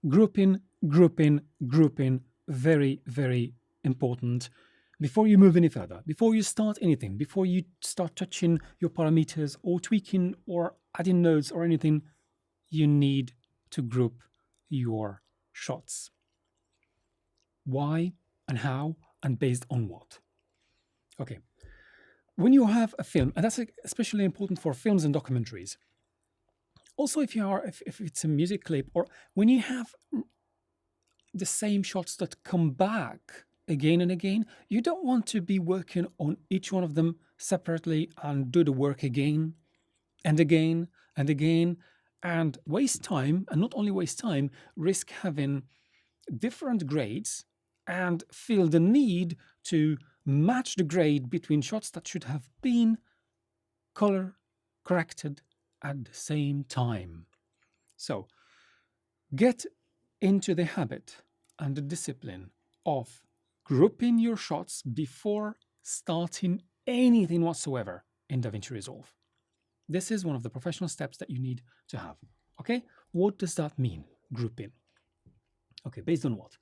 grouping, grouping, grouping, very, very important. Before you move any further, before you start anything, before you start touching your parameters or tweaking or adding nodes or anything, you need to group your shots. Why and how and based on what? Okay. When you have a film, and that's especially important for films and documentaries. Also, if it's a music clip, or when you have the same shots that come back again and again, you don't want to be working on each one of them separately and do the work again and again and again and waste time, and not only waste time, risk having different grades and feel the need to match the grade between shots that should have been color corrected at the same time. So get into the habit and the discipline of grouping your shots before starting anything whatsoever in Davinci Resolve. This is one of the professional steps that you need to have. Okay, what does that mean, grouping? Okay, based on what?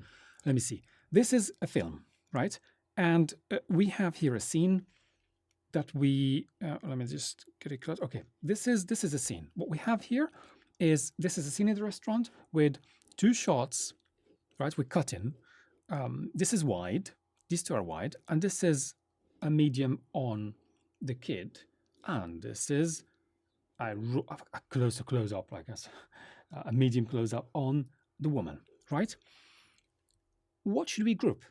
Let me see. This is a film, right? And we have here a scene that we, let me just get it close. Okay, this is a scene. What we have here is, this is a scene in the restaurant with two shots, right? We're cutting. This is wide, these two are wide, and this is a medium on the kid, and this is a close up, I guess, a medium close up on the woman, right? What should we group?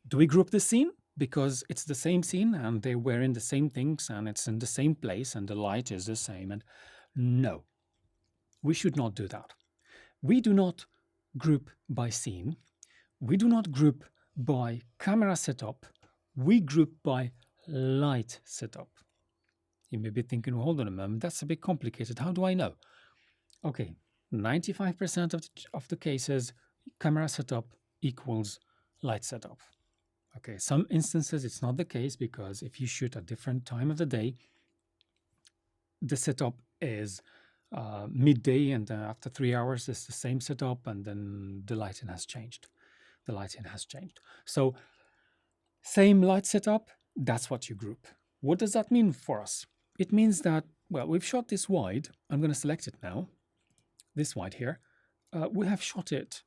Do we group the scene because it's the same scene and they're wearing the same things and it's in the same place and the light is the same? And no, we should not do that. We do not group by scene. We do not group by camera setup. We group by light setup. You may be thinking, well, hold on a moment, that's a bit complicated. How do I know? Okay, 95% of the cases, camera setup equals light setup. Okay, some instances it's not the case, because if you shoot at different time of the day, the setup is midday, and after 3 hours it's the same setup, and then the lighting has changed. So same light setup, that's what you group. What does that mean for us? It means that, well, we've shot this wide. I'm going to select it now. This wide here. We have shot it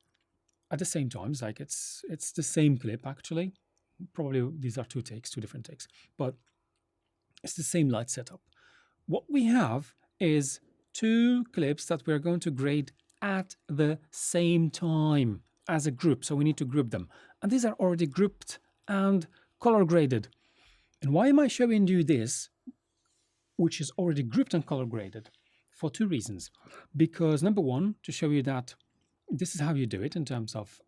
at the same times, like it's the same clip actually. Probably these are two different takes, but it's the same light setup. What we have is two clips that we're going to grade at the same time as a group. So we need to group them. And these are already grouped and color graded. And why am I showing you this, which is already grouped and color graded? For two reasons. Because number one, to show you that this is how you do it in terms of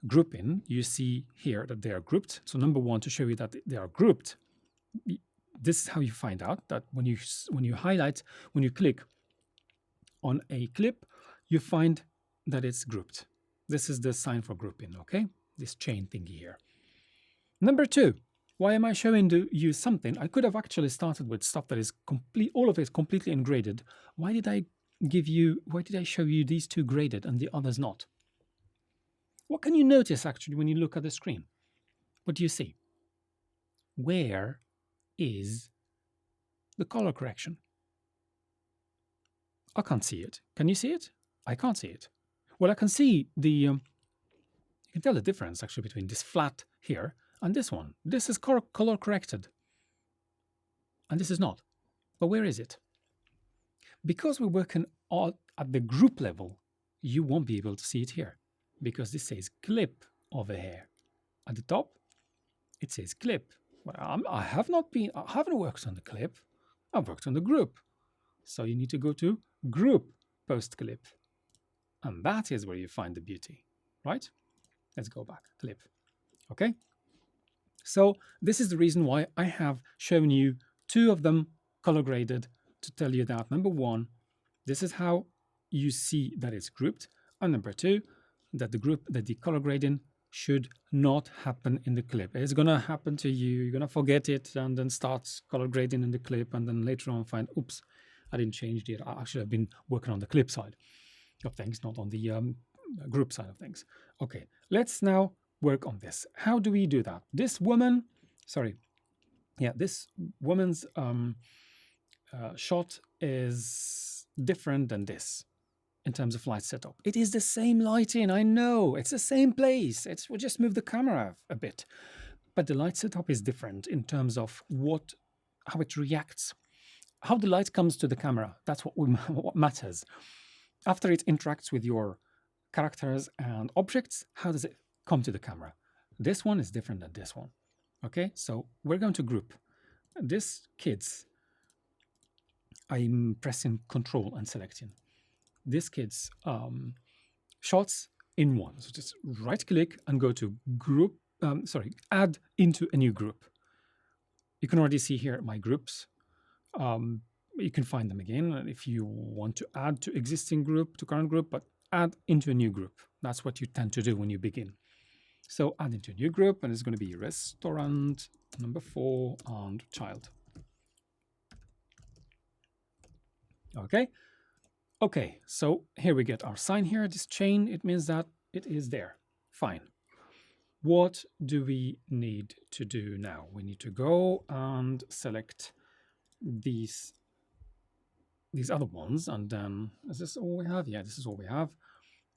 grouping. You see here that they are grouped. So number one, to show you that they are grouped, this is how you find out that when you highlight, when you click on a clip, you find that it's grouped. This is the sign for grouping, okay? This chain thingy here. Number two, why am I showing you something? I could have actually started with stuff that is all of it is completely ungraded. Why did I show you these two graded and the others not? What can you notice actually when you look at the screen? What do you see? Where is the color correction? I can't see it. Can you see it? I can't see it. Well, I can see you can tell the difference actually between this flat here and this one. This is color corrected, and this is not. But where is it? Because we're working at the group level, you won't be able to see it here, because this says clip over here. At the top, it says clip. Well, I haven't worked on the clip. I've worked on the group. So you need to go to group post clip. And that is where you find the beauty, right? Let's go back, clip. Okay? So this is the reason why I have shown you two of them color graded, to tell you that number one, this is how you see that it's grouped, and number two, that the color grading should not happen in the clip. It's gonna happen to you. You're gonna forget it and then start color grading in the clip, and then later on find, oops, I didn't change it. Actually, I've been working on the clip side. of things, not on the group side of things. Okay, let's now work on this. How do we do that? This woman, sorry, yeah, this woman's shot is different than this in terms of light setup. It is the same lighting, I know, it's the same place. We'll just move the camera a bit. But the light setup is different in terms of how it reacts, how the light comes to the camera. That's what matters. After it interacts with your characters and objects, how does it come to the camera? This one is different than this one. Okay, so we're going to group. This kids, I'm pressing Control and selecting. This kids shots in one. So just right click and go to group, add into a new group. You can already see here my groups. You can find them again if you want to add to existing group, to current group, but add into a new group. That's what you tend to do when you begin. So add into a new group, and it's going to be restaurant, number 4, and child. Okay. Okay, so here we get our sign here, this chain, it means that it is there. Fine. What do we need to do now? We need to go and select these other ones, and then, is this all we have? Yeah, this is all we have.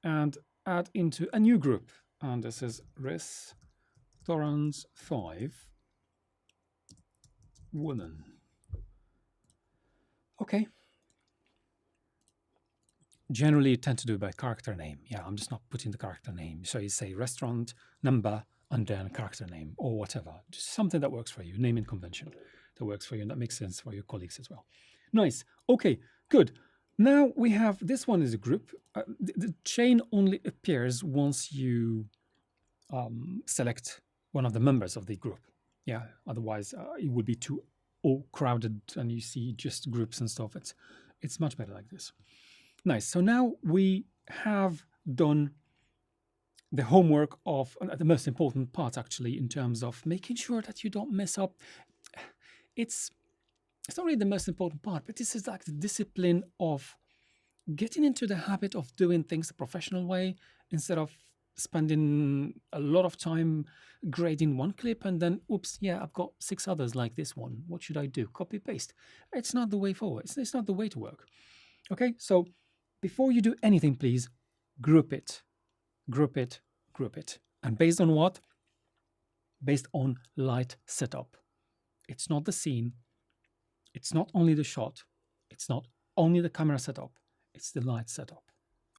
And add into a new group, and this is restaurants 5 women. Okay. Generally, you tend to do by character name. Yeah, I'm just not putting the character name. So you say restaurant, number, and then character name, or whatever. Just something that works for you, naming convention that works for you, and that makes sense for your colleagues as well. Nice. Okay, good. Now we have, this one is a group. The chain only appears once you select one of the members of the group. Yeah, otherwise it would be too crowded and you see just groups and stuff. It's much better like this. Nice. So now we have done the homework of the most important part, actually, in terms of making sure that you don't mess up. It's not really the most important part, but this is like the discipline of getting into the habit of doing things the professional way instead of spending a lot of time grading one clip and then, oops, yeah, I've got 6 others like this one. What should I do? Copy, paste. It's not the way forward. It's not the way to work. Okay, so before you do anything, please group it, group it, group it. And based on what? Based on light setup. It's not the scene. It's not only the shot. It's not only the camera setup. It's the light setup.